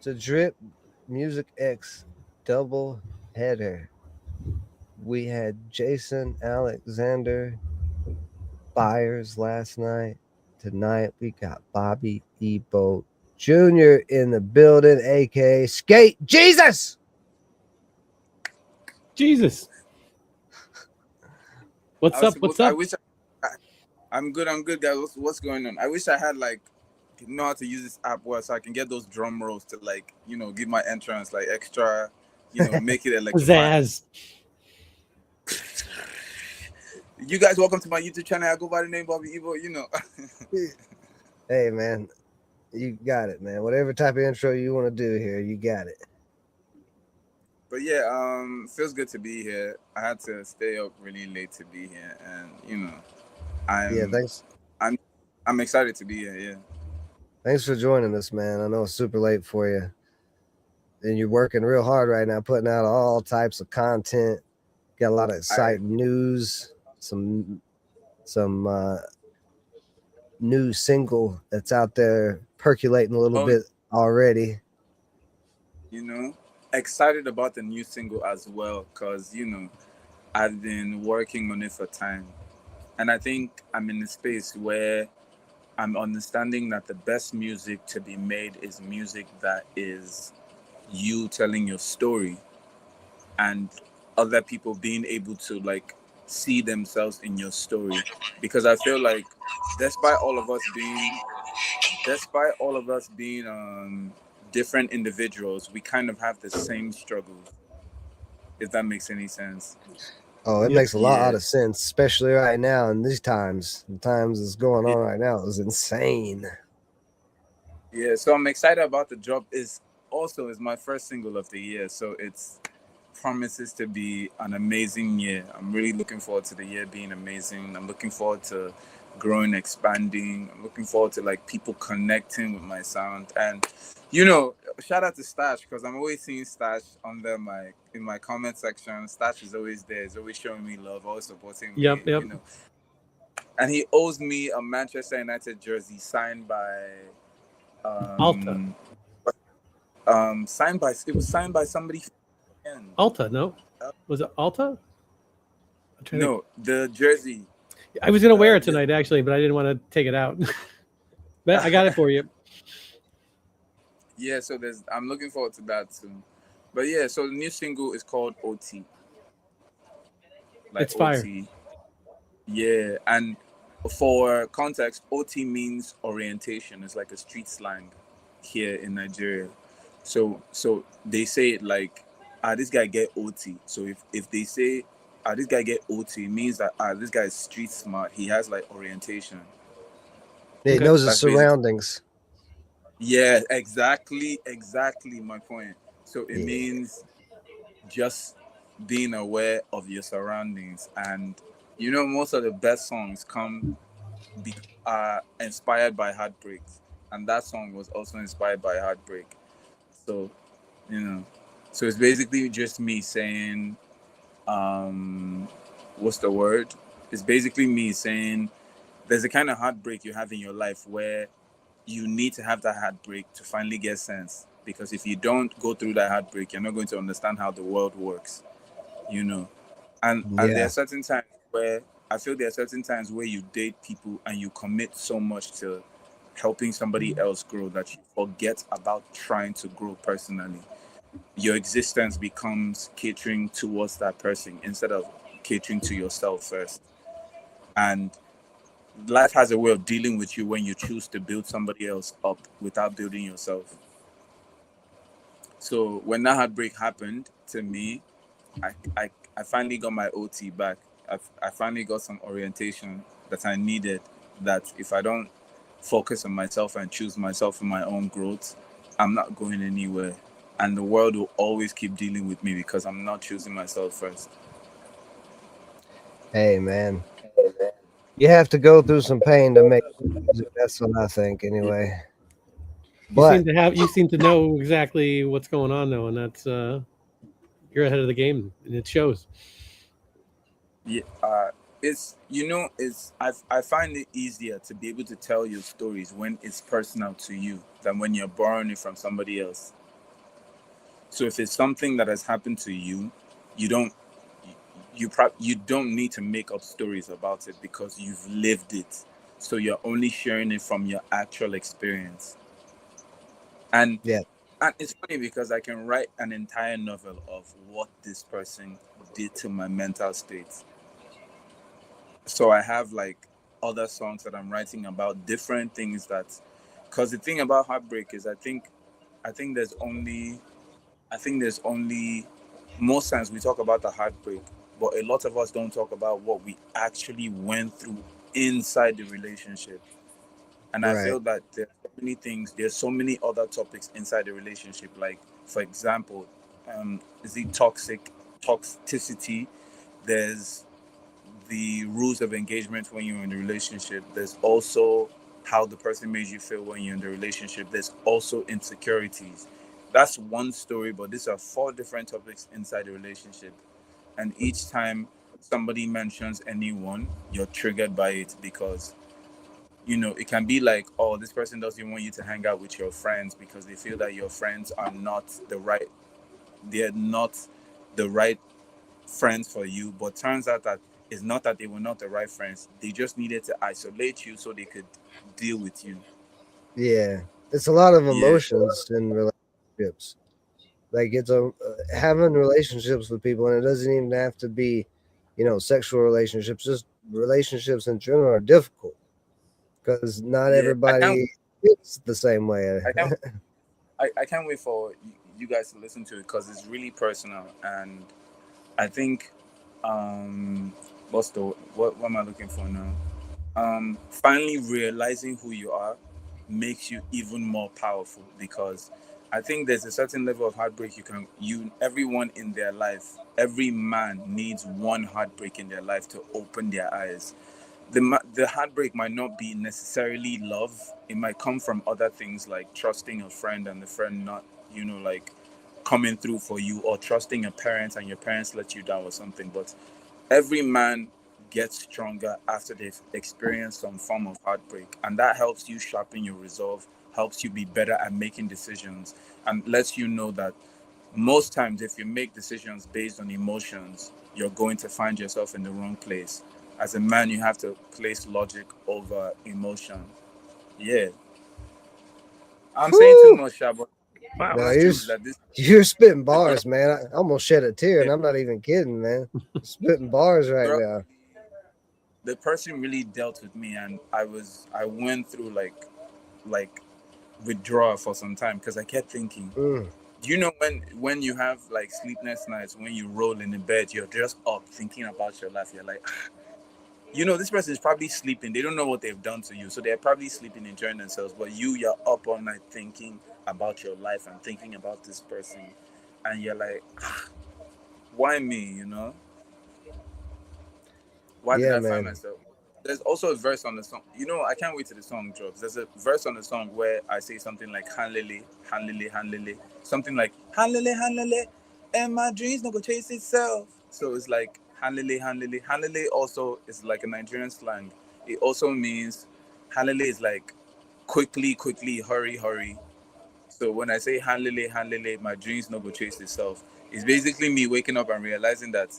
to Drip Music X double header. We had Jason Alexander Byers last night. Tonight we got Bobby Ibo Jr. in the building, aka Skate Jesus. Jesus. I What's was up? What's supposed. I up? wish. I'm good. I'm good, guys. What's going on? I wish I had like know how to use this app well, so I can get those drum rolls to like give my entrance like extra, make it electrifying. Zaz. You guys, welcome to my YouTube channel. I go by the name Bobby Ibo. Hey man, you got it, man. Whatever type of intro you want to do here, you got it. But yeah, feels good to be here. I had to stay up really late to be here, and Yeah, I'm thanks. I'm I'm excited to be here. Yeah. Thanks for joining us, man. I know it's super late for you, and you're working real hard right now, putting out all types of content. Got a lot of exciting news, some new single that's out there percolating a little bit already. Excited about the new single as well, because I've been working on it for time, and I think I'm in a space where I'm understanding that the best music to be made is music that is you telling your story and other people being able to like see themselves in your story, because I feel like despite all of us being different individuals, we kind of have the same struggles, if that makes any sense. Oh, it makes a lot of sense, especially right now in these times. The times that's going on right now is insane. Yeah, so I'm excited about the drop. Is my first single of the year, so it's promises to be an amazing year. I'm really looking forward to the year being amazing. I'm looking forward to growing, expanding. I'm looking forward to like people connecting with my sound. And shout out to Stash, because I'm always seeing Stash under in my comment section. Stash is always there. He's always showing me love, always supporting me. Yep. And he owes me a Manchester United jersey signed by Alta. It was signed by somebody. Alta, no? Was it Alta? No, the jersey. I was gonna wear it tonight actually, but I didn't want to take it out. But I got it for you. Yeah, so I'm looking forward to that soon. But yeah, so the new single is called OT. Like it's fire. OT. Yeah, and for context, OT means orientation. It's like a street slang here in Nigeria. So they say it like, this guy get OT. So if they say, this guy get OT, it means that this guy is street smart. He has like orientation. Yeah, he knows his surroundings. Yeah, exactly my point. So it means just being aware of your surroundings. And most of the best songs are inspired by heartbreaks, and that song was also inspired by heartbreak. So so it's basically just me saying, what's the word? It's basically me saying there's a kind of heartbreak you have in your life where you need to have that heartbreak to finally get sense. Because if you don't go through that heartbreak, you're not going to understand how the world works, And there are certain times where I feel there are certain times where you date people and you commit so much to helping somebody else grow that you forget about trying to grow personally. Your existence becomes catering towards that person instead of catering to yourself first. And life has a way of dealing with you when you choose to build somebody else up without building yourself. So when that heartbreak happened to me, I finally got my OT back. I finally got some orientation that I needed, that if I don't focus on myself and choose myself in my own growth, I'm not going anywhere. And the world will always keep dealing with me because I'm not choosing myself first. Hey, man. You have to go through some pain to make music. That's what I think, anyway. You seem to know exactly what's going on, though, and that's you're ahead of the game, and it shows. Yeah, I find it easier to be able to tell your stories when it's personal to you than when you're borrowing it from somebody else. So if it's something that has happened to you, you don't you don't need to make up stories about it because you've lived it. So you're only sharing it from your actual experience. And Yeah. and it's funny because I can write an entire novel of what this person did to my mental state. So I have like other songs that I'm writing about different things that, because the thing about heartbreak is I think there's only most times we talk about the heartbreak, but a lot of us don't talk about what we actually went through inside the relationship. And I Right. feel that there's so many other topics inside the relationship. Like, for example, is it toxicity? There's the rules of engagement when you're in the relationship. There's also how the person made you feel when you're in the relationship. There's also insecurities. That's one story, but these are four different topics inside the relationship. And each time somebody mentions anyone, you're triggered by it because it can be like, oh, this person doesn't want you to hang out with your friends because they feel that your friends are not they're not the right friends for you. But turns out that it's not that they were not the right friends. They just needed to isolate you so they could deal with you. Yeah. It's a lot of Yeah. emotions in relationships. Like it's having relationships with people, and it doesn't even have to be, sexual relationships. Just relationships in general are difficult because not Yeah. everybody is the same way. I can't, I can't wait for you guys to listen to it because it's really personal. And I think, what am I looking for now? Finally realizing who you are makes you even more powerful, because I think there's a certain level of heartbreak everyone in their life, every man needs one heartbreak in their life to open their eyes. The heartbreak might not be necessarily love. It might come from other things like trusting a friend and the friend not, like coming through for you, or trusting a parent and your parents let you down or something. But every man gets stronger after they've experienced some form of heartbreak, and that helps you sharpen your resolve, helps you be better at making decisions, and lets you know that most times if you make decisions based on emotions, you're going to find yourself in the wrong place. As a man, you have to place logic over emotion. Yeah, I'm saying too Woo! much, Sha, but Wow. No, it's true that this you're spitting the girl, bars, man. I almost shed a tear, and the I'm not even kidding, man. Spitting bars right girl, now. the person really dealt with me, and I went through like withdraw for some time because I kept thinking, Mm. do you know when you have like sleepless nights, when you roll in the bed, you're just up thinking about your life. You're like, this person is probably sleeping. They don't know what they've done to you, so they're probably sleeping, enjoying themselves. But you're up all night thinking about your life and thinking about this person, and you're like, why me? Why did Yeah, I find man. myself? There's also a verse on the song. I can't wait till the song drops. There's a verse on the song where I say something like "Hanlele, Hanlele, Hanlele," something like "Hanlele, Hanlele," and my dreams no go chase itself. So it's like "Hanlele, Hanlele." Hanlele also is like a Nigerian slang. It also means Hanlele is like quickly, quickly, hurry, hurry. So when I say "Hanlele, Hanlele," my dreams no go chase itself. It's basically me waking up and realizing that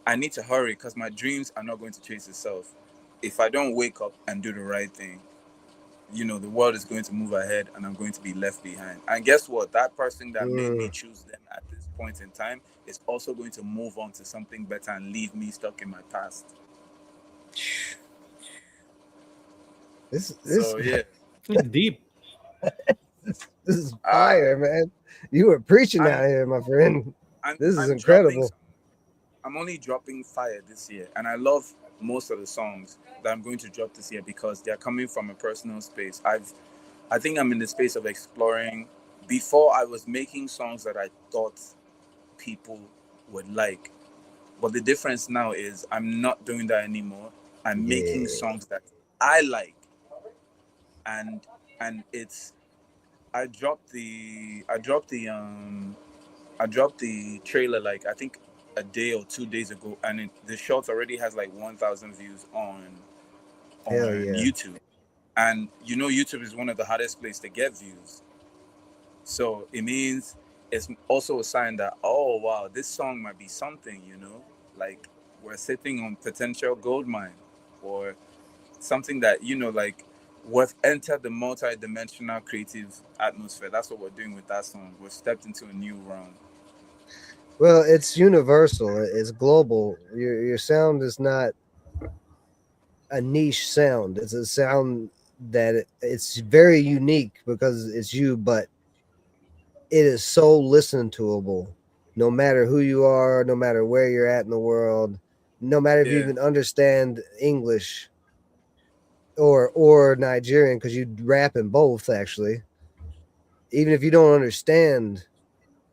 I need to hurry because my dreams are not going to chase itself. If I don't wake up and do the right thing, the world is going to move ahead and I'm going to be left behind. And guess what? That person that made me Mm. choose them at this point in time is also going to move on to something better and leave me stuck in my past. This So yeah, It's deep. this is uh, fire, man. You were preaching I'm out here, my friend. I'm This is I'm dropping. incredible. I'm only dropping fire this year, and I love most of the songs that I'm going to drop this year because they're coming from a personal space. I think I'm in the space of exploring. Before, I was making songs that I thought people would like, but the difference now is I'm not doing that anymore. I'm making Yeah. songs that I like, and it's I dropped the trailer like I think a day or 2 days ago, and the short already has like 1,000 views Hell on yeah. YouTube. And YouTube is one of the hardest places to get views. So it means it's also a sign that, oh wow, this song might be something, like we're sitting on potential gold mine, or something that, like we've entered the multi-dimensional creative atmosphere. That's what we're doing with that song. We've stepped into a new realm. Well, it's universal. It's global. Your sound is not a niche sound. It's a sound that it's very unique because it's you, but it is so listen toable. No matter who you are, no matter where you're at in the world, no matter if you Yeah. even understand English or Nigerian, because you rap in both actually. Even if you don't understand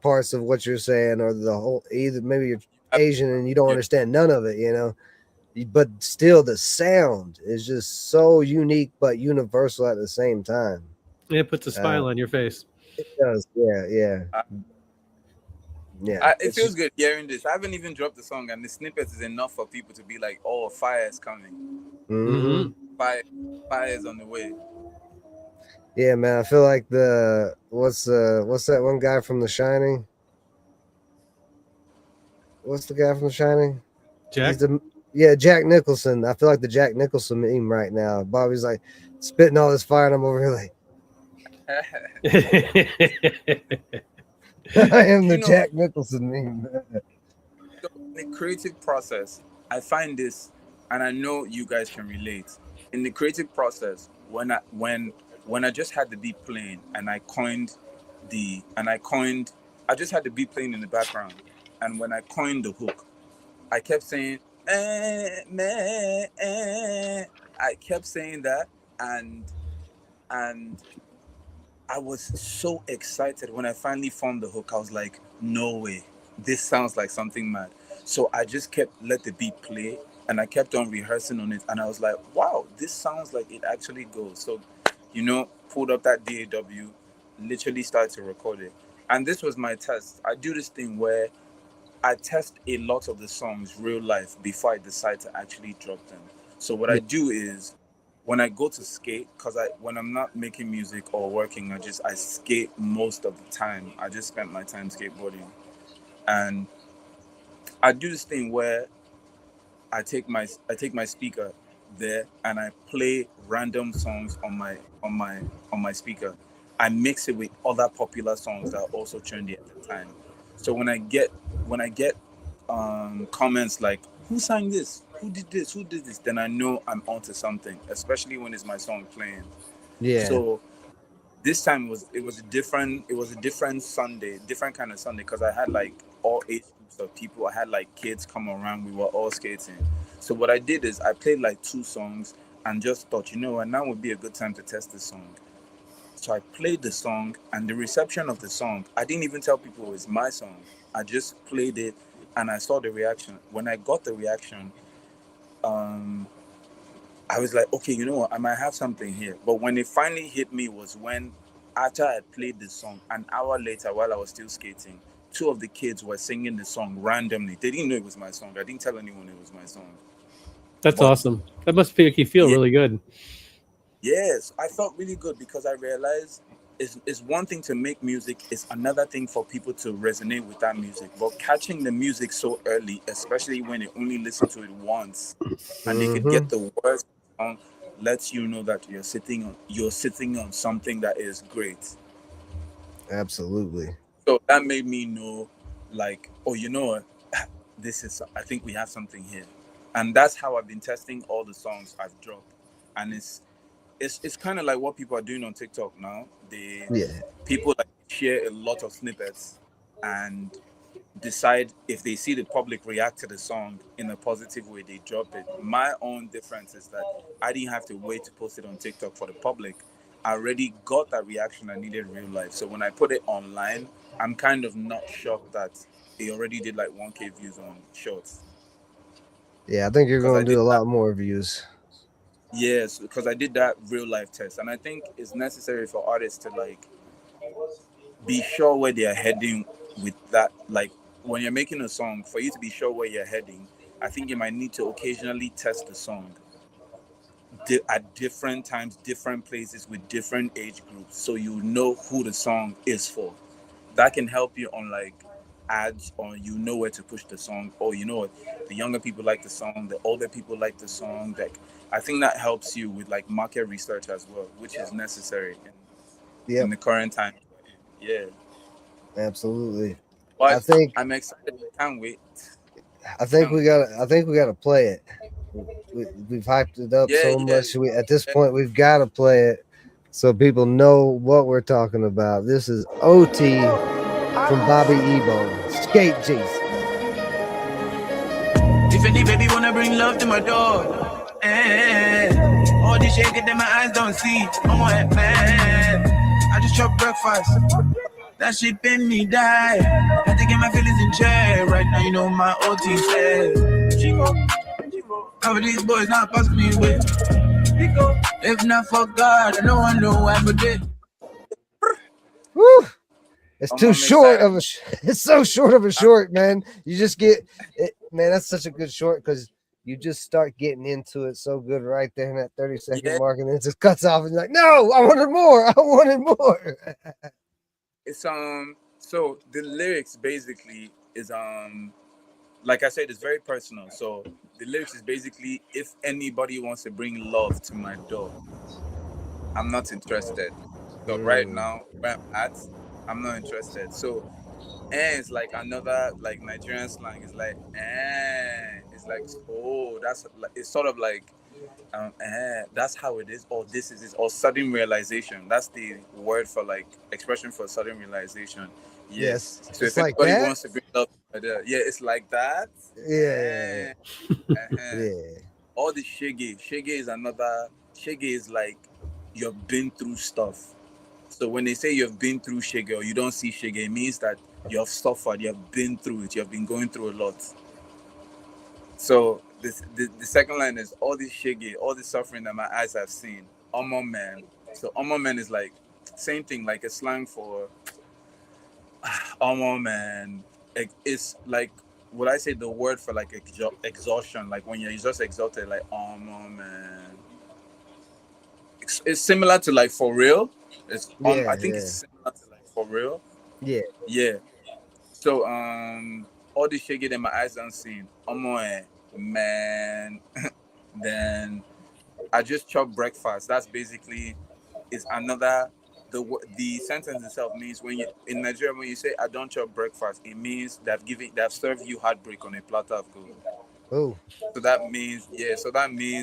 parts of what you're saying, or the whole, either maybe you're Asian and you don't Yeah. understand none of it, but still the sound is just so unique but universal at the same time. It puts a smile on your face. It does, yeah. It It's feels just good hearing this. I haven't even dropped the song, and the snippet is enough for people to be like, "Oh, fire is coming! mm-hmm. Fire, fire is on the way." Yeah, man. I feel like the what's that one guy from The Shining? What's the guy from The Shining? Jack? He's the Jack Nicholson. I feel like the Jack Nicholson meme right now. Bobby's like spitting all this fire, and I'm over here like, I am the You know, Jack Nicholson meme. so in the creative process, I find this, and I know you guys can relate. In the creative process, when I just had the beat playing, and I just had the beat playing in the background, and when I coined the hook, I kept saying, meh, I kept saying that, and and I was so excited when I finally found the hook. I was like, no way, this sounds like something mad. So I just let the beat play, and I kept on rehearsing on it, and I was like, wow, this sounds like it actually goes. So, pulled up that DAW, literally started to record it. And this was my test. I do this thing where I test a lot of the songs real life before I decide to actually drop them. So what I do is, when I go to skate, because when I'm not making music or working, I skate most of the time. I just spent my time skateboarding, and I do this thing where I take my speaker there, and I play random songs on my speaker. I mix it with other popular songs that are also trendy at the time. So when I get comments like, who sang this, who did this, then I know I'm onto something, especially when it's my song playing. Yeah, So this time it was a different Sunday, different kind of Sunday, because I had like all age groups of people. I had like kids come around. We were all skating. So what I did is I played like two songs, and just thought, what, now would be a good time to test this song. So I played the song, and the reception of the song, I didn't even tell people it was my song. I just played it, and I saw the reaction. When I got the reaction, um, I was like, okay, you know what? I might have something here. But when it finally hit me was when, after I had played the song, an hour later, while I was still skating, two of the kids were singing the song randomly. They didn't know it was my song. I didn't tell anyone it was my song. That's But awesome. That must make you feel yeah, really good. yes, I felt really good, because I realized it's one thing to make music, it's another thing for people to resonate with that music. But catching the music so early, especially when they only listen to it once, and they could mm-hmm. get the words on, lets you know that you're sitting on something that is great. Absolutely. So that made me know, like, oh, what, I think we have something here. And that's how I've been testing all the songs I've dropped. And it's kind of like what people are doing on TikTok now. Yeah, People like share a lot of snippets, and decide, if they see the public react to the song in a positive way, they drop it. My own difference is that I didn't have to wait to post it on TikTok for the public. I already got that reaction I needed in real life. So when I put it online, I'm kind of not shocked that it already did like 1K views on shorts, yeah. I think you're because I going to did do a that. lot more views. Yes, because I did that real life test, and I think it's necessary for artists to like be sure where they are heading with that. Like, when you're making a song, for you to be sure where you're heading, I think you might need to occasionally test the song at different times, different places, with different age groups, so you know who the song is for. that can help you on like ads, or you know where to push the song, or you know what, the younger people like the song, the older people like the song. Like I think that helps you with like market research as well, which is necessary in the current time. Yeah, absolutely. but I'm excited. I can't wait. I think we gotta play it. We've hyped it up so much. At this point, we've got to play it so people know what we're talking about. This is OT from Bobby Ibo, Skate Jesus. If any baby wanna bring love to my door, all this shit that my eyes don't see. Oh man, I just chop breakfast. That shit been me die. Had to get my feelings in check. Right now, you know my OT says. Cover these boys not pass me with. If not for God, no one know I would it. Woo! It's too short of a. It's so short of a short, man. You just get it, man. That's such a good short because you just start getting into it so good right there in that 30-second mark, and then it just cuts off, and you're like, no, I wanted more. I wanted more. It's so the lyrics basically is like I said, it's very personal. So the lyrics is basically, if anybody wants to bring love to my door, I'm not interested. So right now where I'm at, I'm not interested. So it's like another like Nigerian slang. It's like it's like, oh, that's like, it's sort of like that's how it is, or this is it, or sudden realization. That's the word for like expression for sudden realization. Yes. So if anybody wants to bring love, it's like that. Yeah. All the shege is another. Shege is like you've been through stuff. So when they say you've been through shege or you don't see shege, it means that you have suffered, you have been through it, you have been going through a lot. So the second line is all this shege, all the suffering that my eyes have seen. Omo man. So omo man is like same thing, like a slang for omo man. It's like, would I say the word for like exhaustion, like when you're just exhausted, like omo man. It's similar to like for real. I think it's similar to like for real. Yeah. So all the shege that my eyes unseen. Omo man. Then I just chop breakfast. That's basically is another. The sentence itself means when you in Nigeria, when you say I don't chop breakfast, it means they've served you heartbreak on a platter of gold. Oh. So that means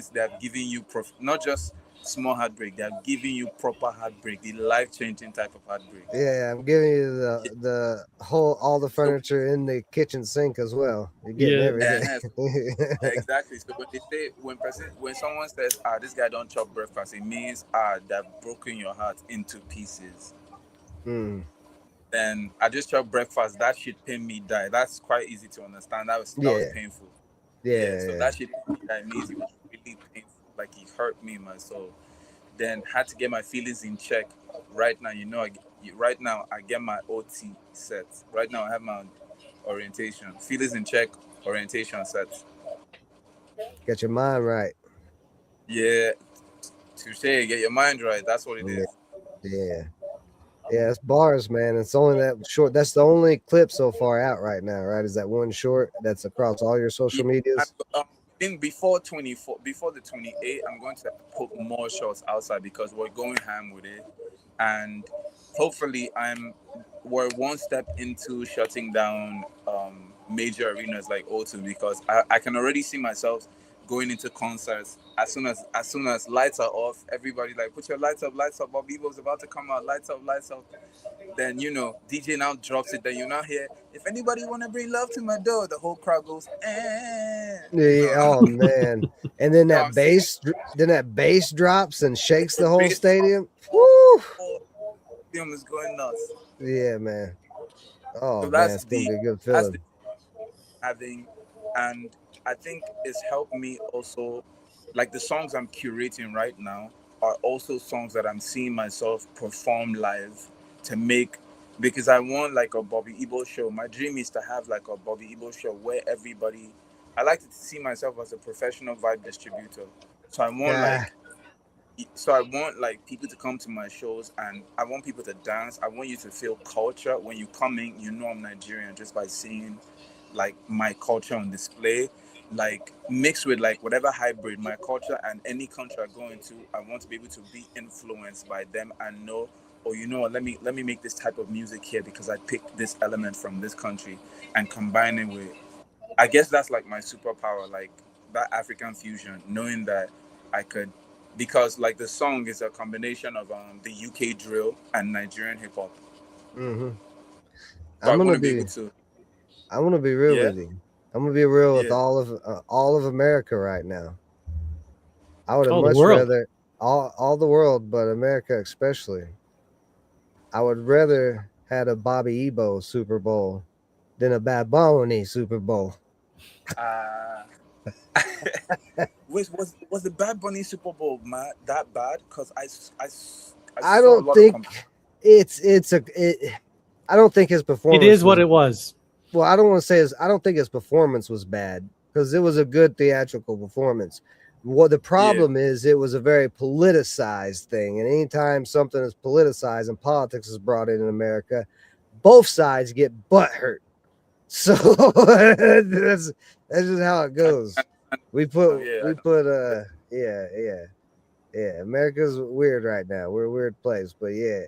they've given you not just small heartbreak, they're giving you proper heartbreak, the life-changing type of heartbreak. Yeah, I'm giving you the whole all the furniture in the kitchen sink as well. You're getting everything. Exactly. So when someone says, this guy don't chop breakfast, it means they've broken your heart into pieces. Then I just chop breakfast, that shit pain me die. That's quite easy to understand. That was painful. So that shit pain me die means it was really painful, like it hurt me in my soul. Then had to get my feelings in check. Right now, right now I get my OT set. Right now I have my orientation. Feelings in check, orientation set. Get your mind right. Yeah. Touche, get your mind right. That's what it is. Yeah, it's bars, man. It's only that short. That's the only clip so far out right now, right? Is that one short that's across all your social medias? Before the 28th, I'm going to put more shots outside because we're going ham with it, and hopefully we're one step into shutting down major arenas like O2, because I can already see myself going into concerts as soon as lights are off. Everybody like, put your lights up, Bobby Ibo's about to come out, lights up. Then DJ now drops it. Then you now hear, if anybody want to bring love to my door, the whole crowd goes, Oh man! And then that bass drops and shakes the whole stadium. Woo! Stadium is going nuts. Yeah, man. Oh man, it's gonna be a good feeling. And I think it's helped me also, like the songs I'm curating right now are also songs that I'm seeing myself perform live to make, because I want like a Bobby Ibo show. My dream is to have like a Bobby Ibo show where I like to see myself as a professional vibe distributor. So I want so I want like people to come to my shows, and I want people to dance. I want you to feel culture when you come in. You know I'm Nigerian just by seeing like my culture on display, like mixed with like whatever hybrid my culture and any country I go into. I want to be able to be influenced by them and know, oh, you know what, let me make this type of music here because I picked this element from this country and combine it with, I guess that's like my superpower, like that African fusion, knowing that I could, because like the song is a combination of the UK drill and Nigerian hip hop. Mm-hmm. So I I'm want gonna to be be able to, I'm gonna be real yeah, with you. I'm gonna be real with yeah, all of America right now. I would have Oh, the much world. rather all the world, but America especially. I would rather had a Bobby Ibo Super Bowl than a Bad Bunny Super Bowl. uh, was the Bad Bunny Super Bowl that bad? Because I I saw a don't lot of think I don't think his It performance is what was it was. well. I don't want to say I don't think his performance was bad because it was a good theatrical performance. What the yeah, problem is, it was a very politicized thing, and anytime something is politicized and politics is brought in America, both sides get butt hurt. So that's just how it I, goes. I, We put yeah. America's weird right now. We're a weird place, but yeah.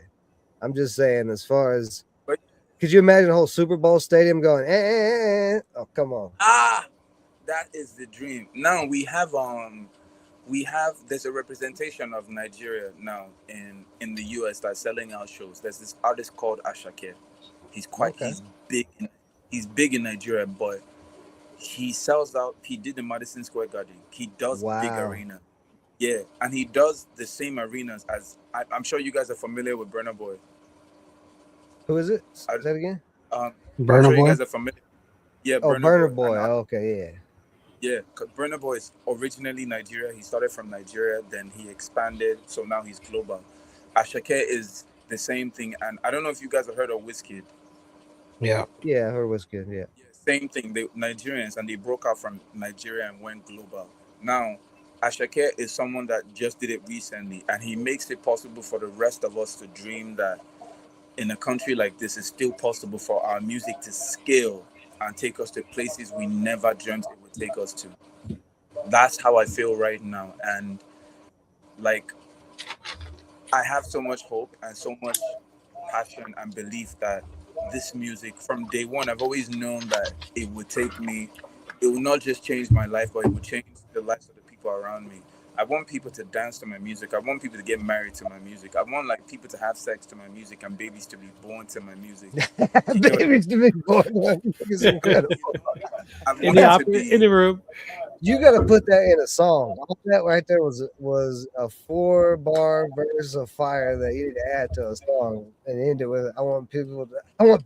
I'm just saying, as far as but could you imagine a whole Super Bowl stadium going, oh, come on. that is the dream. Now we have there's a representation of Nigeria now in the US that's selling out shows. There's this artist called Ashake. Okay. He's big in Nigeria, but he sells out. He did the Madison Square Garden. He does big Wow. arena. Yeah, and he does the same arenas as I'm sure you guys are familiar with Burna Boy. Who is it? Say I, it again. I'm Burner sure you Boy. guys are familiar. Yeah, Oh, Burna Burner Boy. Boy. Okay, Yeah, 'cause Burna Boy is originally Nigeria. He started from Nigeria, then he expanded, so now he's global. Ashake is the same thing, and I don't know if you guys have heard of Wizkid. Yeah. yeah. Her was good. Yeah. Yeah, same thing. They Nigerians, and they broke out from Nigeria and went global. Now, Ashake is someone that just did it recently, and he makes it possible for the rest of us to dream that in a country like this, it's still possible for our music to scale and take us to places we never dreamt it would take us to. That's how I feel right now, and like I have so much hope and so much passion and belief that this music from day one, I've always known that it would take me, it will not just change my life, but it will change the lives of the people around me. I want people to dance to my music. I want people to get married to my music. I want like people to have sex to my music and babies to be born to my music. You get what Babies to be born is incredible. I in want the it to in be. the room. You got to put that in a song. All that right there was a 4-bar verse of fire that you need to add to a song and end it with. I want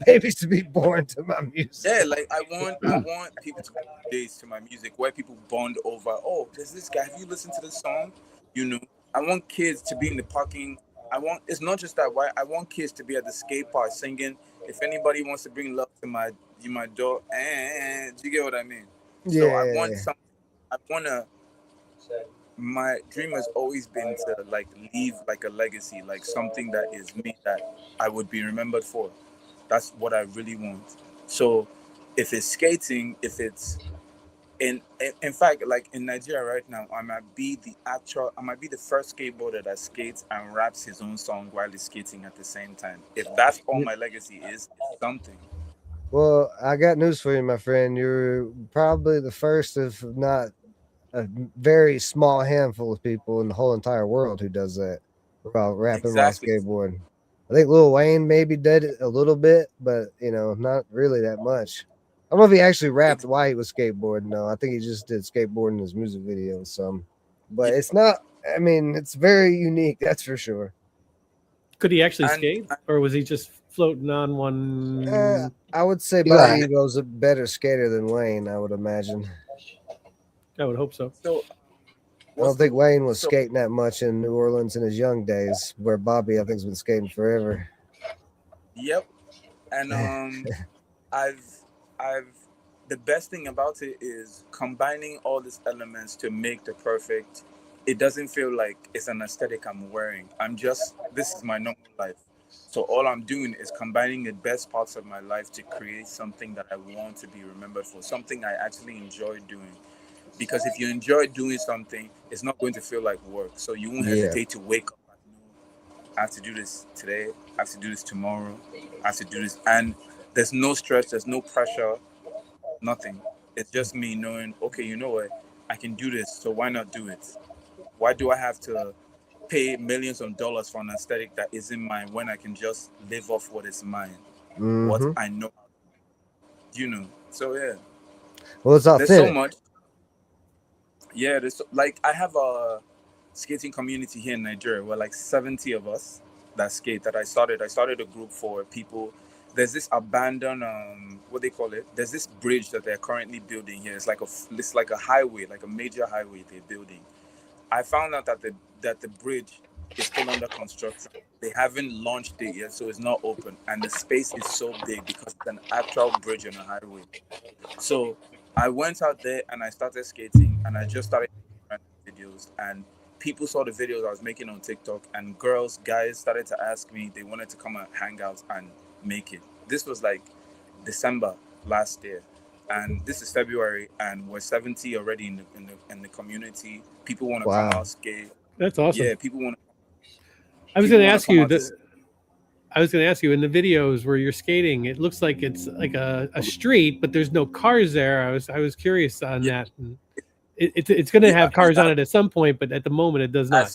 babies to be born to my music. Yeah, like I want people to days to my music where people bond over, oh, there's this guy. Have you listened to this song? You know, I want kids to be in the parking. It's not just that. Why I want kids to be at the skate park singing. If anybody wants to bring love to my door, do you get what I mean? So I want Yeah. some. I wanna. My dream has always been to like leave like a legacy, like something that is me that I would be remembered for. That's what I really want. So if it's skating, if it's in fact, like in Nigeria right now, I might be the first skateboarder that skates and raps his own song while he's skating at the same time. If that's all my legacy is, it's something. Well, I got news for you, my friend. You're probably the first, if not a very small handful of people in the whole entire world who does that while rapping while Exactly. skateboarding. I think Lil Wayne maybe did it a little bit, but not really that much. I don't know if he actually rapped Ex- while he was skateboarding. No, I think he just did skateboarding in his music videos. Some, but yeah. it's not. I mean, it's very unique. That's for sure. Could he actually And skate, or was he just floating on one? I would say He's all Bobby right. Evo's a better skater than Wayne. I would imagine. I would hope so. so I don't what's think the Wayne was so skating that much in New Orleans in his young days, where Bobby, I think, has been skating forever. Yep. And I've I've the best thing about it is combining all these elements to make the perfect it doesn't feel like it's an aesthetic I'm wearing. This is my normal life. So all I'm doing is combining the best parts of my life to create something that I want to be remembered for, something I actually enjoy doing. Because if you enjoy doing something, it's not going to feel like work. So you won't hesitate to wake up and know, I have to do this today, I have to do this tomorrow, I have to do this. And there's no stress, there's no pressure, nothing. It's just me knowing, okay, you know what, I can do this, so why not do it? Why do I have to pay millions of dollars for an aesthetic that isn't mine when I can just live off what is mine, what I know, So yeah. Well, it's authentic. There's so much. Yeah, like I have a skating community here in Nigeria. We're like 70 of us that skate. I started a group for people. There's this abandoned what they call it. There's this bridge that they're currently building here. It's like a highway, like a major highway they're building. I found out that the bridge is still under construction. They haven't launched it yet, so it's not open. And the space is so big because it's an actual bridge on a highway. So I went out there and I started skating, and I just started making videos. And people saw the videos I was making on TikTok, and guys started to ask me. They wanted to come and hang out and make it. This was like December last year. And this is February, and we're 70 already in the community. People want to come out skate. That's awesome. Yeah, people want to. I was going to ask you in the videos where you're skating, it looks like it's like a street, but there's no cars there. I was curious on that. It's going to have cars on it at some point, but at the moment it does not.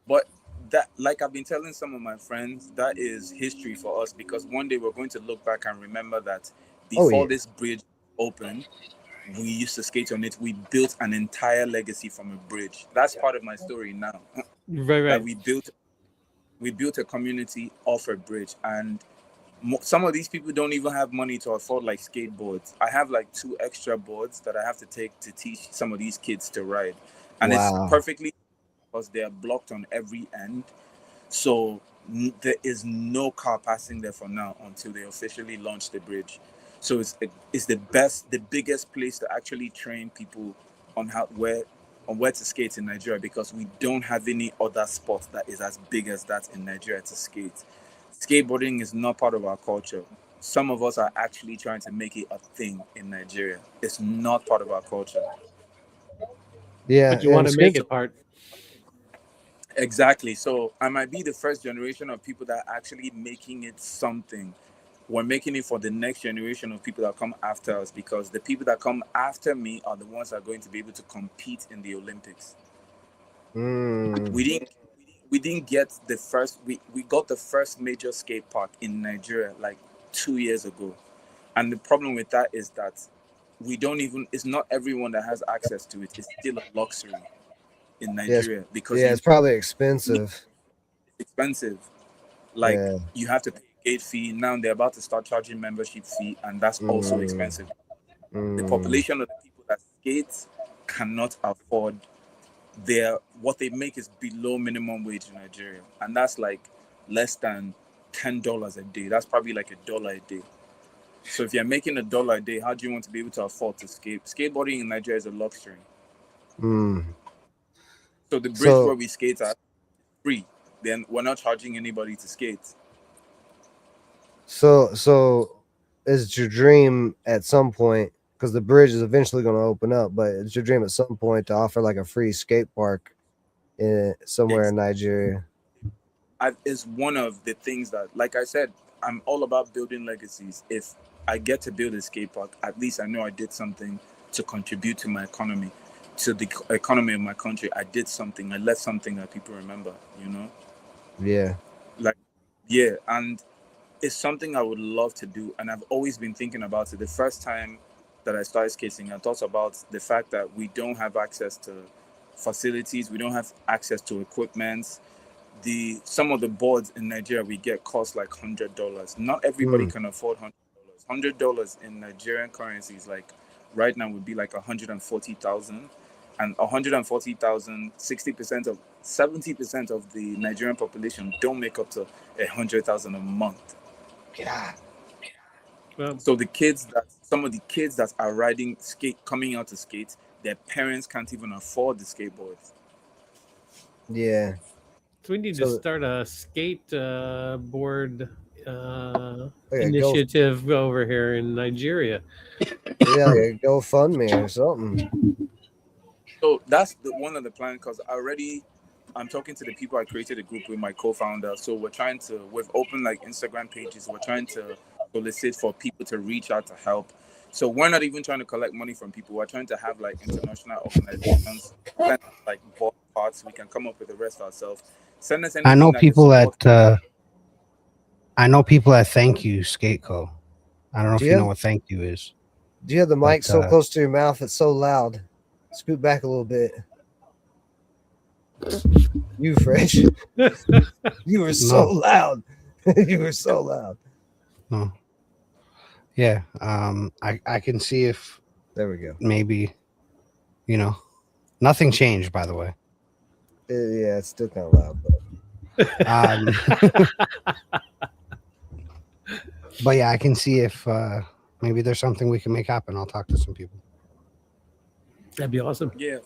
But that, like I've been telling some of my friends, that is history for us, because one day we're going to look back and remember that before this bridge opened, we used to skate on it. We built an entire legacy from a bridge. That's part of my story now. Right. That we built a community off a bridge, and some of these people don't even have money to afford like skateboards. I have like 2 extra boards that I have to take to teach some of these kids to ride, and it's perfectly because they are blocked on every end. So there is no car passing there for now until they officially launch the bridge. So it's the biggest place to actually train people on where to skate in Nigeria, because we don't have any other sport that is as big as that in Nigeria to skate. Skateboarding is not part of our culture. Some of us are actually trying to make it a thing in Nigeria. It's not part of our culture. Yeah, but you want to make it part. Exactly. So I might be the first generation of people that are actually making it something. We're making it for the next generation of people that come after us, because the people that come after me are the ones that are going to be able to compete in the Olympics. We didn't get the first. We got the first major skate park in Nigeria like 2 years ago, and the problem with that is that it's not everyone that has access to it. It's still a luxury in Nigeria, because it's probably expensive. Like you have to pay a gate fee. Now they're about to start charging membership fee, and that's also expensive. The population of the people that skate cannot afford what they make is below minimum wage in Nigeria, and that's like less than $10 a day. That's probably like $1 a day. So if you're making $1 a day, how do you want to be able to afford to skate? Skateboarding in Nigeria is a luxury. So the bridge where we skate at free. Then we're not charging anybody to skate. So is your dream at some point, because the bridge is eventually going to open up, but it's your dream at some point to offer like a free skate park somewhere in Nigeria? It's one of the things that, like I said, I'm all about building legacies. If I get to build a skate park, at least I know I did something to contribute to my economy, to the economy of my country. I did something. I left something that people remember, Yeah. And it's something I would love to do, and I've always been thinking about it. The first time that I started skating, I thought about the fact that we don't have access to facilities, we don't have access to equipment. Some of the boards in Nigeria we get cost like $100. Not everybody can afford $100. $100 in Nigerian currency is like, right now would be like 140,000, and 140,000, 70% of the Nigerian population don't make up to 100,000 a month. Yeah. So some of the kids that are coming out to skate, their parents can't even afford the skateboards. Yeah. So we need to So start a skateboard like a initiative over here in Nigeria. yeah, like a GoFundMe or something. So that's one of the plans, because I'm talking to the people. I created a group with my co-founder. So we've opened like Instagram pages. We're trying to solicit for people to reach out to help. So we're not even trying to collect money from people. We're trying to have like international organizations send us, like bought parts. We can come up with the rest ourselves. Send us anything I know that is people at supportive. Thank You Skate Co. I don't know if you know what Thank You is. Do you have the mic But, so close to your mouth it's so loud? Scoot back a little bit. You fresh. You were so loud. You were so loud. No. Yeah. I can see if There we go. maybe, nothing changed, by the way. Yeah, it's still kind of loud, but yeah, I can see if maybe there's something we can make happen. I'll talk to some people. That'd be awesome. Yeah,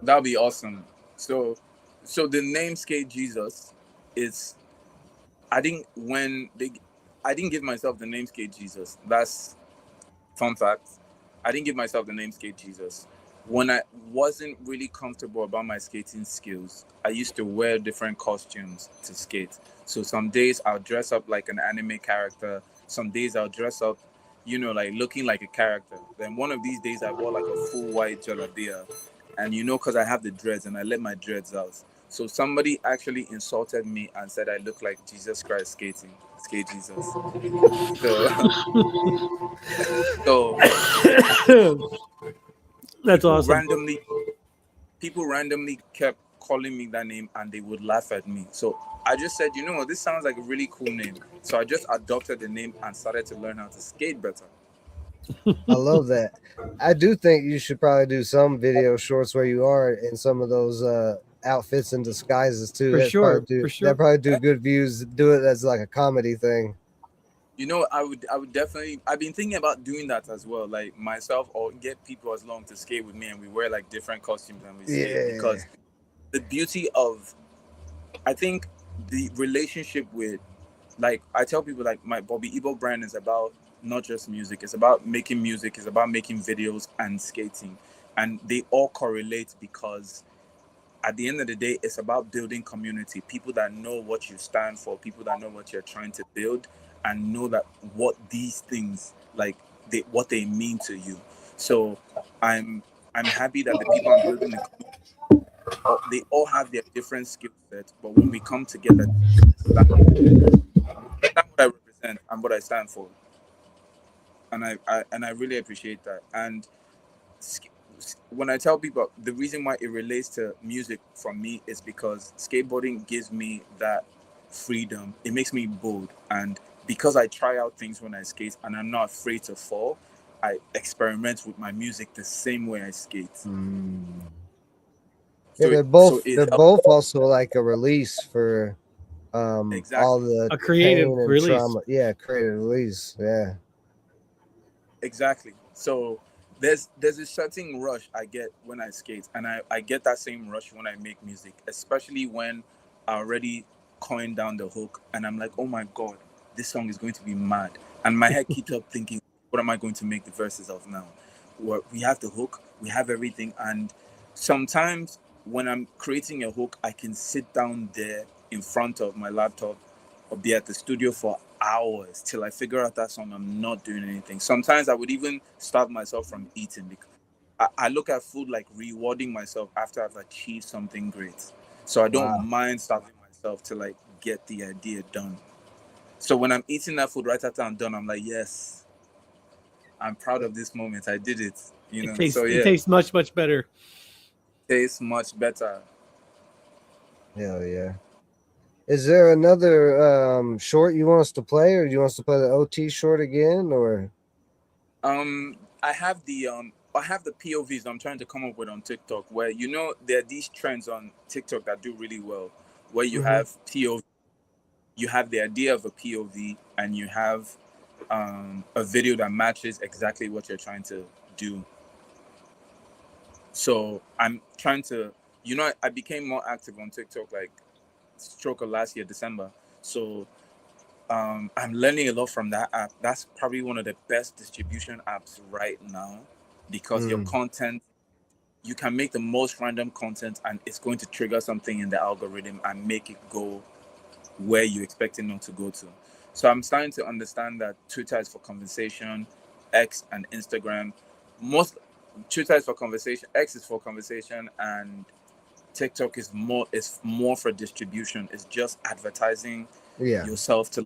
that'd be awesome. So the name Skate Jesus is, I didn't give myself the name Skate Jesus. That's fun fact. I didn't give myself the name Skate Jesus. When I wasn't really comfortable about my skating skills, I used to wear different costumes to skate. So some days I'll dress up like an anime character. Some days I'll dress up, like looking like a character. Then one of these days I wore like a full white jalabia. And because I have the dreads and I let my dreads out. So somebody actually insulted me and said I look like Jesus Christ skating. Skate Jesus. So that's awesome. People randomly kept calling me that name and they would laugh at me. So I just said, this sounds like a really cool name. So I just adopted the name and started to learn how to skate better. I love that. I do think you should probably do some video shorts where you are in some of those outfits and disguises too. For sure. That'd probably do good views. Do it as like a comedy thing. I would definitely. I've been thinking about doing that as well, like myself, or get people as long to skate with me, and we wear like different costumes and we skate. Because the beauty of, I think, the relationship with, like I tell people, like my Bobby Ibo brand is about not just music. It's about making music. It's about making videos and skating, and they all correlate because at the end of the day, it's about building community. People that know what you stand for, people that know what you're trying to build, and know that what these things what they mean to you. So I'm happy that the people I'm building the community, they all have their different skill sets, but when we come together, that's what I represent and what I stand for. And I really appreciate that. And when I tell people the reason why it relates to music from me is because skateboarding gives me that freedom. It makes me bold, and because I try out things when I skate and I'm not afraid to fall, I experiment with my music the same way I skate. Yeah, they're both also like a release for exactly. all the a creative pain and release. trauma. Yeah, creative release. Yeah. Exactly. So there's a certain rush I get when I skate, and I get that same rush when I make music, especially when I already coined down the hook and I'm like, oh my God, this song is going to be mad. And my head keeps up thinking, what am I going to make the verses of now? We have the hook, we have everything. And sometimes when I'm creating a hook, I can sit down there in front of my laptop or be at the studio for hours till I figure out that song. I'm not doing anything. Sometimes I would even stop myself from eating because I look at food like rewarding myself after I've achieved something great. So I don't mind stopping myself to like get the idea done. So when I'm eating that food right after I'm done, I'm like, yes, I'm proud of this moment. I did it. It tastes much, much better. Tastes much better. Hell yeah. Is there another short you want us to play, or do you want us to play the OT short again, or? I have the POVs I'm trying to come up with on TikTok, where there are these trends on TikTok that do really well, where you have POV, you have the idea of a POV, and you have a video that matches exactly what you're trying to do. So I'm trying to, I became more active on TikTok like stroke of last year, December. So I'm learning a lot from that app. That's probably one of the best distribution apps right now because your content, you can make the most random content and it's going to trigger something in the algorithm and make it go where you expect it not to go to. So I'm starting to understand that Twitter is for conversation, X and Instagram. Twitter is for conversation, X is for conversation, and TikTok is more for distribution. It's just advertising yourself to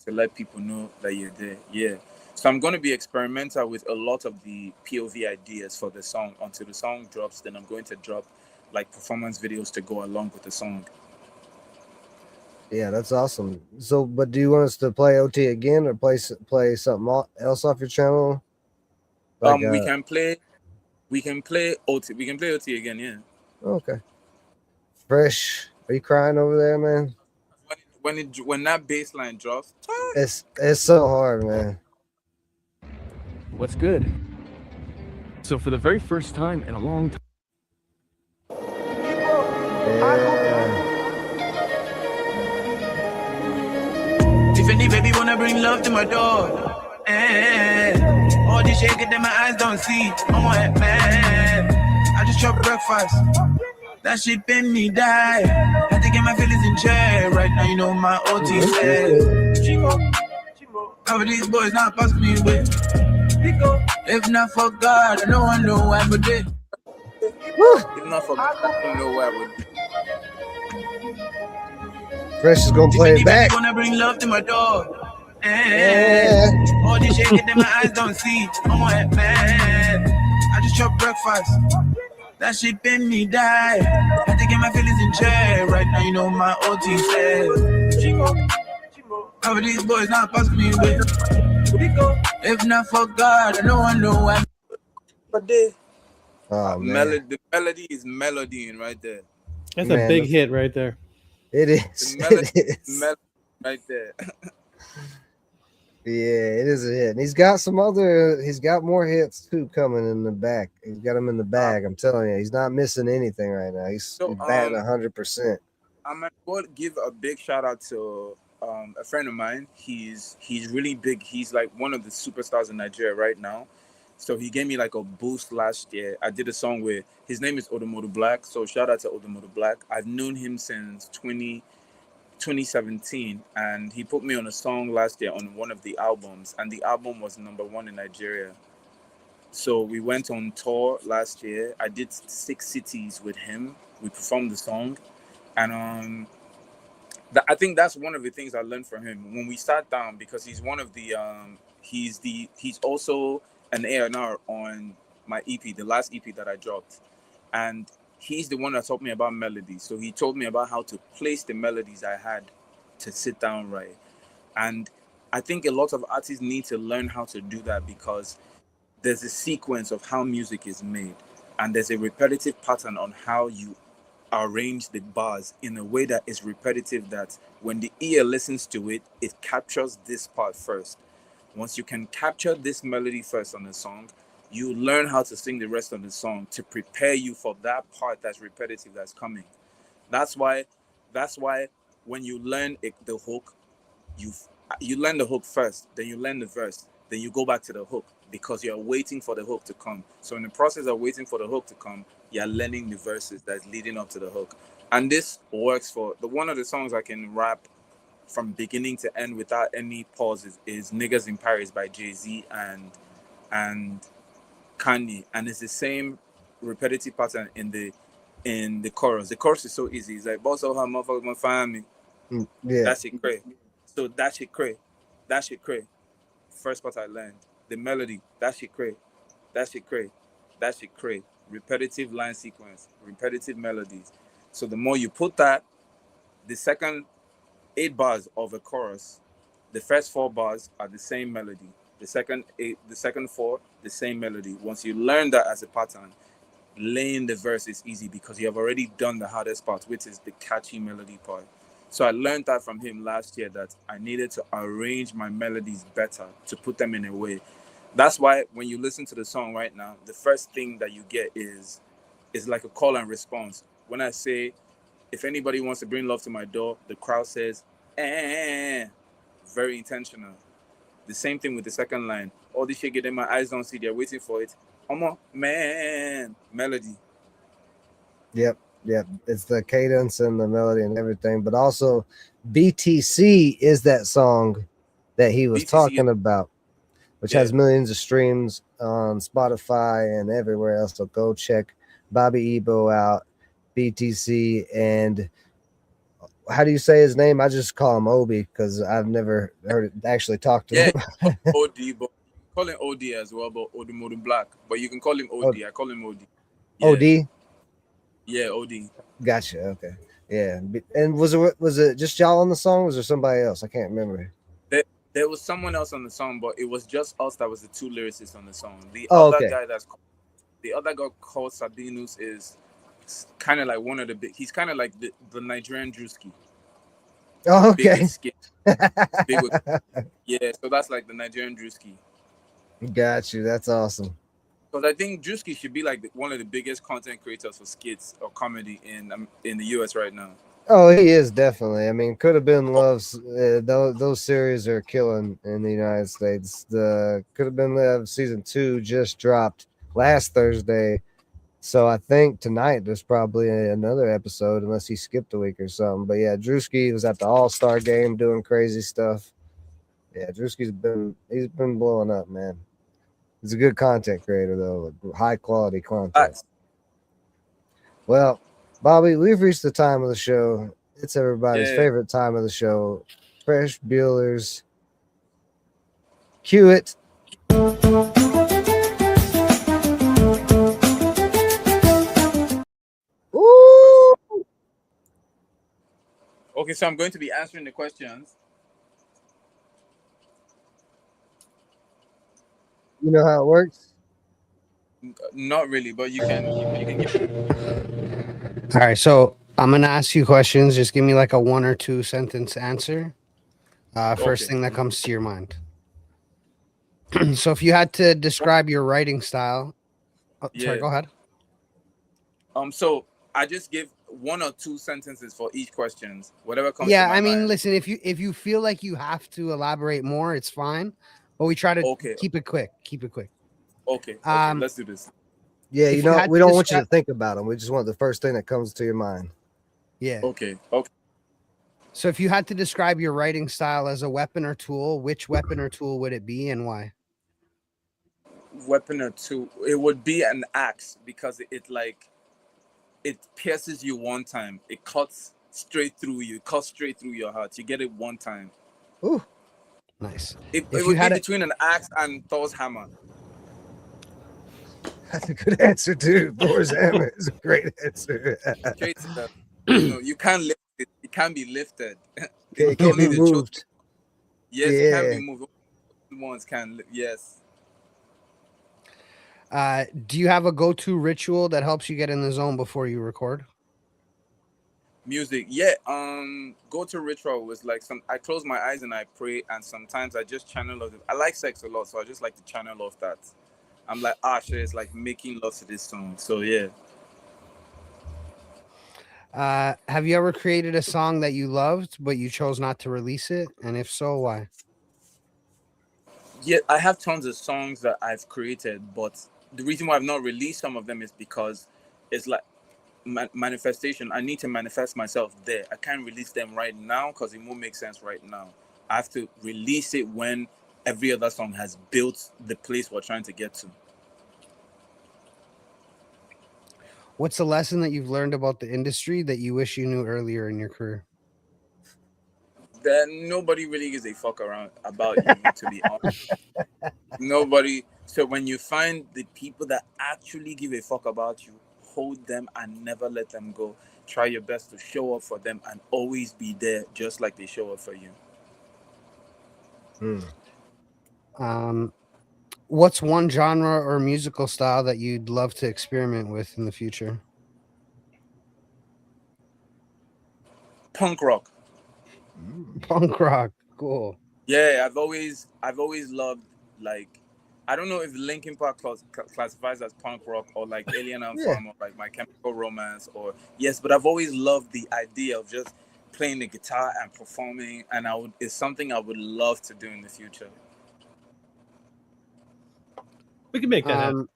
let people know that you're there. Yeah. So I'm going to be experimental with a lot of the POV ideas for the song until the song drops. Then I'm going to drop like performance videos to go along with the song. Yeah, that's awesome. So, but do you want us to play OT again or play something else off your channel? Like, we can play OT. We can play OT again. Yeah. Okay. Fresh. Are you crying over there, man? When that bass line drops, it's so hard, man. What's good? So for the very first time in a long time. Tiffany, baby, wanna bring love to my door. All this shaking that my eyes don't see. Oh, man. I just chop breakfast. That shit been me die. Had to get my feelings in check. Right now, you know my OT said. Cover these boys, not pass me with. If not for God, no one know I would do. If not for God, I don't know where I would. Fresh is gonna play it back. Gonna bring love to my door. All this shaking that my eyes don't see. Oh, man. I just chop breakfast. That shit been me die. Had to get my feelings in check. Right now, you know my OT said. Cover these boys, not pass me with. If not for God, no one know why. But the melody is melodying right there. That's a big hit right there. It is. It is. Right there. Yeah, it is a hit. And he's got more hits too coming in the back. He's got them in the bag. I'm telling you, he's not missing anything right now. He's batting 100%. I'm going to give a big shout out to a friend of mine. He's really big. He's like one of the superstars in Nigeria right now. So he gave me like a boost last year. I did a song with, his name is Odomodo Black. So shout out to Odomodo Black. I've known him since 2017, and he put me on a song last year on one of the albums, and the album was #1 in Nigeria. So we went on tour last year. I did 6 cities with him. We performed the song, and I think that's one of the things I learned from him when we sat down, because he's one of the he's also an A&R on my EP, the last EP that I dropped, and he's the one that taught me about melodies. So he told me about how to place the melodies I had to sit down right. And I think a lot of artists need to learn how to do that, because there's a sequence of how music is made, and there's a repetitive pattern on how you arrange the bars in a way that is repetitive, that when the ear listens to it, it captures this part first. Once you can capture this melody first on the song, you learn how to sing the rest of the song to prepare you for that part that's repetitive that's coming. That's why when you learn the hook, you learn the hook first, then you learn the verse, then you go back to the hook, because you're waiting for the hook to come. So in the process of waiting for the hook to come, you're learning the verses that's leading up to the hook. And this works for one of the songs I can rap from beginning to end without any pauses is Niggas in Paris by Jay-Z and Kanye, and it's the same repetitive pattern in the chorus. The chorus is so easy. It's like, boss of her motherfuckers gonna find me. Yeah. That shit cray. So that shit cray. That shit cray. First part I learned. The melody, that shit cray. That shit cray. That shit cray. Repetitive line sequence, repetitive melodies. So the more you put that, the second 8 bars of a chorus, the first 4 bars are the same melody. The second 4, the same melody. Once you learn that as a pattern, laying the verse is easy, because you have already done the hardest part, which is the catchy melody part. So I learned that from him last year, that I needed to arrange my melodies better to put them in a way. That's why when you listen to the song right now, the first thing that you get is like a call and response. when I say, if anybody wants to bring love to my door, the crowd says, eh, very intentional. The same thing with the second line. All this shit getting my eyes don't see, they're waiting for it. Man, melody. Yep. It's the cadence and the melody and everything, but also BTC is that song that he was BTC, talking about, which yeah. has millions of streams on Spotify and everywhere else. So go check Bobby Ibo out, BTC, and how do you say his name? I just call him Obi because I've never heard it actually talk to him. OD, but call him OD as well, but Odumodum Black. But you can call him OD. I call him OD. Yeah. OD? Yeah, OD. Gotcha. Okay. Yeah. And was it just y'all on the song? Was there somebody else? I can't remember. There was someone else on the song, but it was just us that was the two lyricists on the song. The other guy called Sabinus is kind of like one of the big. He's kind of like the Nigerian Drewski. Oh, okay. Yeah, so that's like the Nigerian Drewski. Got you. That's awesome. Because I think Drewski should be like one of the biggest content creators for skits or comedy in the US right now. Oh, he is definitely. I mean, Could Have Been Love's those series are killing in the United States. The Could Have Been Love season 2 just dropped last Thursday, so I think tonight there's probably another episode unless he skipped a week or something. But yeah, Drewski was at the All-Star game doing crazy stuff. Yeah, Drewski's been blowing up, man. He's a good content creator though, with high quality content. Nice. Well, Bobby, we've reached the time of the show. It's everybody's favorite time of the show. Fresh Bueller's. Cue it. Ooh. Okay, so I'm going to be answering the questions. You know how it works? Not really, but you can give it. All right, so I'm gonna ask you questions. Just give me like a 1 or 2 sentence answer. First thing that comes to your mind. So if you had to describe your writing style, sorry, go ahead. So I just give 1 or 2 sentences for each questions, whatever comes. Yeah, to my I mean, mind. listen, if you feel like you have to elaborate more, it's fine. But we try to keep it quick. Okay, let's do this. Yeah, we don't want you to think about them. We just want the first thing that comes to your mind. Yeah. Okay. So if you had to describe your writing style as a weapon or tool, which weapon or tool would it be and why? Weapon or tool, it would be an axe because it pierces you one time. It cuts straight through you. It cuts straight through your heart. You get it one time. Ooh, nice. It would be between an axe and Thor's hammer. That's a good answer too. Thor's hammer is a great answer. Straight to the, you can't lift it. It can't be lifted. It can't be moved. Yes, it can be moved. Ones can. Yes. Do you have a go-to ritual that helps you get in the zone before you record? Music, yeah. Go-to ritual was like I close my eyes and I pray, and sometimes I just channel off. I like sex a lot, so I just like to channel off that. I'm like, shit, it's like making love to this song. So yeah. Have you ever created a song that you loved but you chose not to release it? And if so, why? Yeah, I have tons of songs that I've created, but the reason why I've not released some of them is because it's like manifestation. I need to manifest myself there. I can't release them right now because it won't make sense right now. I have to release it when every other song has built the place we're trying to get to. What's a lesson that you've learned about the industry that you wish you knew earlier in your career? That nobody really gives a fuck around about you, to be honest. Nobody. So when you find the people that actually give a fuck about you, hold them and never let them go. Try your best to show up for them and always be there just like they show up for you. What's one genre or musical style that you'd love to experiment with in the future? Punk rock. Punk rock, cool. Yeah, I've always loved like I don't know if Linkin Park classifies as punk rock or like Alien and Yeah. Farm or like My Chemical Romance or yes, but I've always loved the idea of just playing the guitar and performing, and it's something I would love to do in the future. We can make that happen.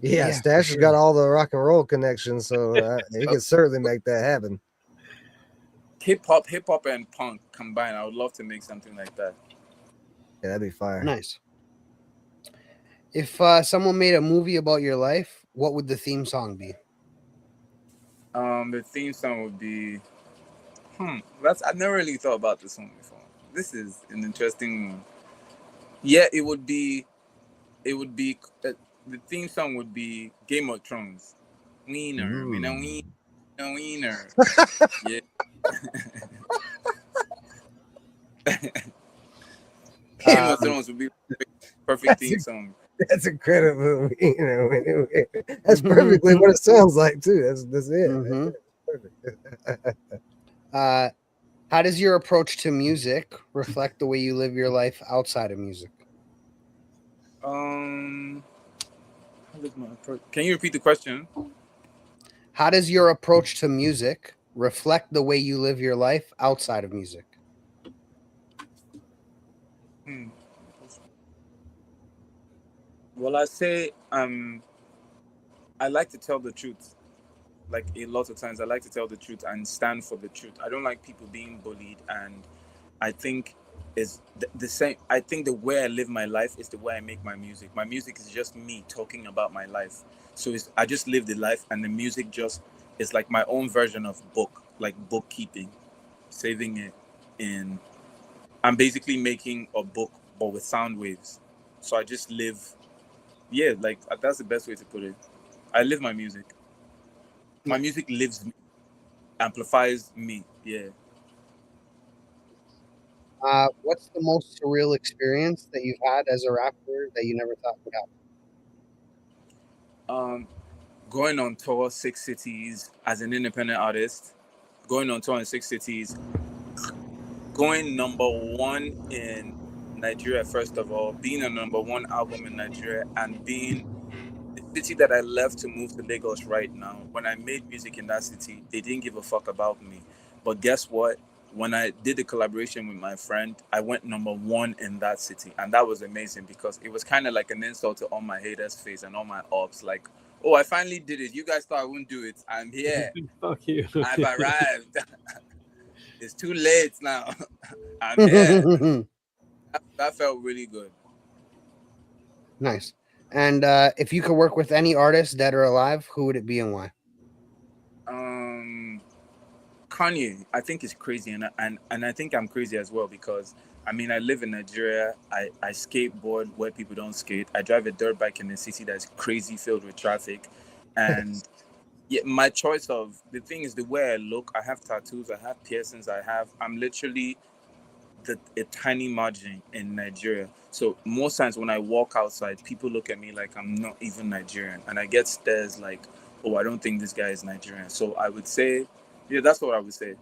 Yeah, Yeah, Stash for has sure. got all the rock and roll connections, so he can certainly make that happen. Hip hop and punk combined. I would love to make something like that. Yeah, that'd be fire. Nice. If someone made a movie about your life, what would the theme song be? The theme song would be I've never really thought about this one before. This is an interesting one. Yeah, it would be the theme song would be Game of Thrones. Wiener, wiener. Yeah. Game of Thrones would be perfect theme song. That's incredible. That's perfectly what it sounds like too. That's it. Mhm. Perfect. How does your approach to music reflect the way you live your life outside of music? How does my approach? Can you repeat the question? How does your approach to music reflect the way you live your life outside of music? Well, I say I like to tell the truth. Like a lot of times, I like to tell the truth and stand for the truth. I don't like people being bullied, and I think is the same. I think the way I live my life is the way I make my music. My music is just me talking about my life. So I just live the life, and the music just is like my own version of book, like bookkeeping, saving it in. I'm basically making a book, but with sound waves. So I just live. Yeah, like that's the best way to put it. I live my music. My music lives me, amplifies me. Yeah. What's the most surreal experience that you've had as a rapper that you never thought would happen? Going on tour 6 cities as an independent artist, going on tour in 6 cities, going #1 in Nigeria, first of all, being a #1 album in Nigeria, and being the city that I left to move to Lagos right now. When I made music in that city, they didn't give a fuck about me. But guess what? When I did the collaboration with my friend, I went #1 in that city. And that was amazing because it was kind of like an insult to all my haters' face and all my ops. Like, oh, I finally did it. You guys thought I wouldn't do it. I'm here. Fuck you. I've arrived. It's too late now. I'm here. That felt really good. Nice. And if you could work with any artist, dead or alive, who would it be and why? Kanye, I think is crazy, and I think I'm crazy as well because I mean I live in Nigeria. I skateboard where people don't skate. I drive a dirt bike in a city that's crazy filled with traffic, and yeah, my choice of the thing is the way I look. I have tattoos. I have piercings. I'm literally a tiny margin in Nigeria. So most times when I walk outside, people look at me like I'm not even Nigerian, and I get stares like, "Oh, I don't think this guy is Nigerian." So I would say, yeah, that's what I would say.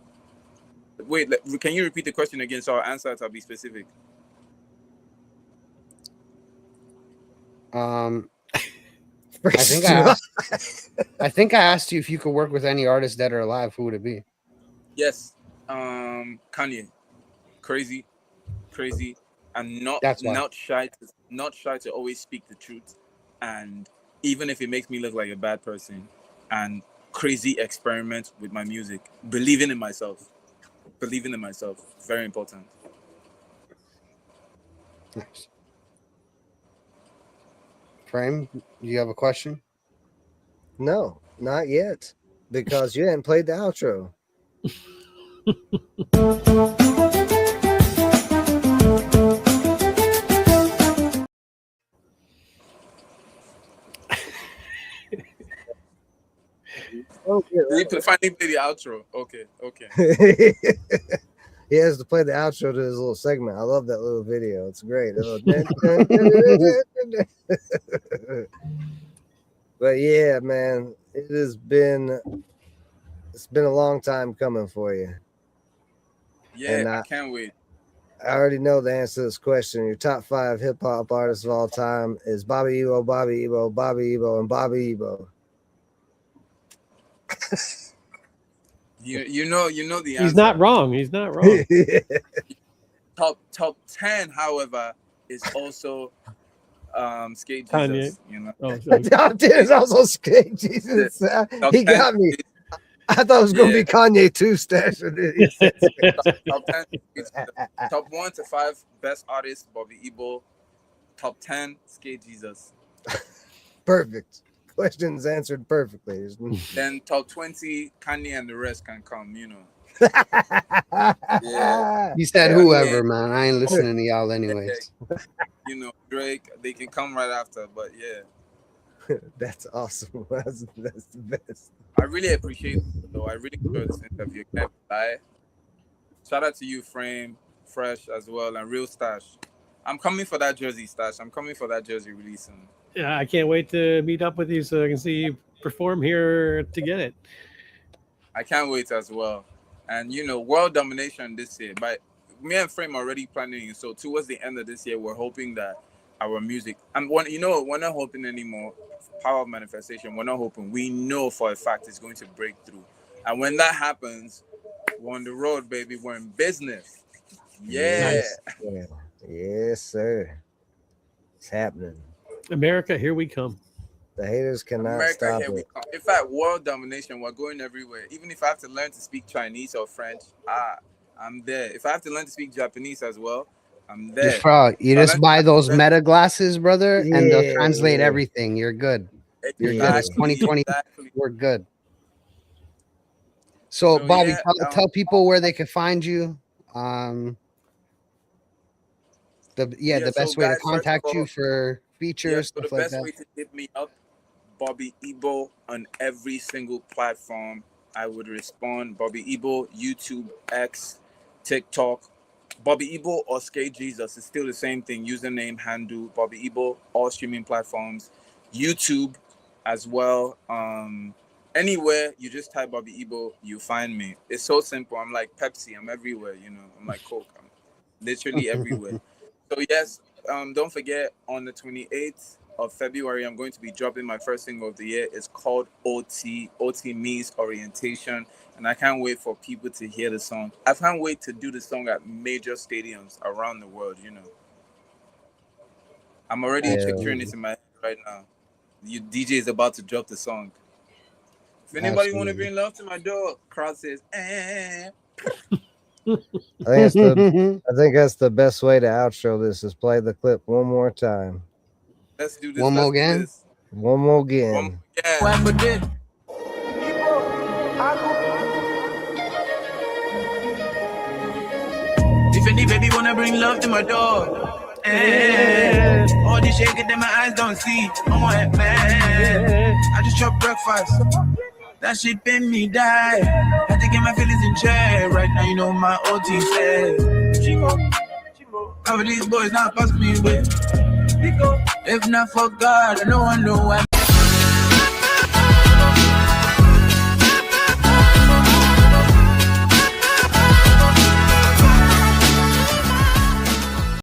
Wait, can you repeat the question again so I'll answer it? I'll be specific. I think I asked you if you could work with any artist, dead or alive, who would it be? Yes, Kanye, crazy, and That's why. not shy to always speak the truth, and even if it makes me look like a bad person, and crazy experiment with my music, believing in myself, very important. Nice. Frame, do you have a question? No, not yet, because you hadn't played the outro. Finally play the outro. Okay. He has to play the outro to his little segment. I love that little video. It's great. But yeah, man, it's been a long time coming for you. Yeah, And I can't wait. I already know the answer to this question. Your top 5 hip hop artists of all time is Bobby Ibo, Bobby Ibo, Bobby Ibo, and Bobby Ibo. You know the answer. He's not wrong. He's not wrong. Top 10, however, is also Skate Kanye. Jesus. You know, Oh, sorry. Top 10 is also Skate Jesus. He got me. I thought it was going to be Kanye 2 stash. top 10, top 1 to 5 best artists, Bobby Ibo. Top 10, Skate Jesus. Perfect. Questions answered perfectly. Then top 20, Kanye and the rest can come, you know. Yeah. You said Yeah, whoever, yeah. man. I ain't listening to y'all anyways. You know, Drake, they can come right after, but yeah. That's awesome. That's the best. I really appreciate it, though. I really enjoyed this interview. Can't lie. Shout out to you, Frame, Fresh as well, and Real Stash. I'm coming for that jersey, Stash. I'm coming for that jersey releasing. Yeah, I can't wait to meet up with you so I can see you perform here to get it. I can't wait as well. And, you know, world domination this year. But me and Frame already planning it. So towards the end of this year, we're hoping that our music, and you know, we're not hoping anymore. Power of manifestation, we're not hoping. We know for a fact it's going to break through. And when that happens, we're on the road, baby. We're in business. Yeah. Nice. Yeah. Yes, sir. It's happening. America, here we come. The haters cannot America, stop here we it. come. In fact, world domination, we're going everywhere. Even if I have to learn to speak Chinese or French, I'm there. If I have to learn to speak Japanese as well, I'm there. Bro, you So just buy those meta glasses, brother, and they'll Yeah, translate yeah. everything. You're good. You're good. It's Exactly, 2020. exactly. We're good. So, So, Bobby, yeah, tell people where they can find you. The so best way to guys, first of contact you all, for features, so the stuff like best that. way to hit me up, Bobby Ibo on every single platform. I would respond. Bobby Ibo, YouTube, X, TikTok. Bobby Ibo or Skate Jesus is still the same thing. Username, handle, Bobby Ibo, all streaming platforms. YouTube as well. Anywhere you just type Bobby Ibo, you find me. It's so simple. I'm like Pepsi. I'm everywhere, you know. I'm like Coke. I'm literally everywhere. So yes, don't forget, on the 28th of February, I'm going to be dropping my first single of the year. It's called OT. OT means orientation. And I can't wait for people to hear the song. I can't wait to do the song at major stadiums around the world, you know. I'm already picturing it in my head right now. You DJ is about to drop the song. If anybody want to bring love to my door, Kraus says, eh. I think that's the best way to outro this is play the clip one more time. Let's do this. One more again? One more again. If any baby wanna bring love to my door, all this shaking that my eyes don't see. I'm on it, man. I just chop breakfast. That shit been me die. Had to get my feelings in check. Right now, you know my OT says. Cover these boys, not pass me with. If not for God, no one know why.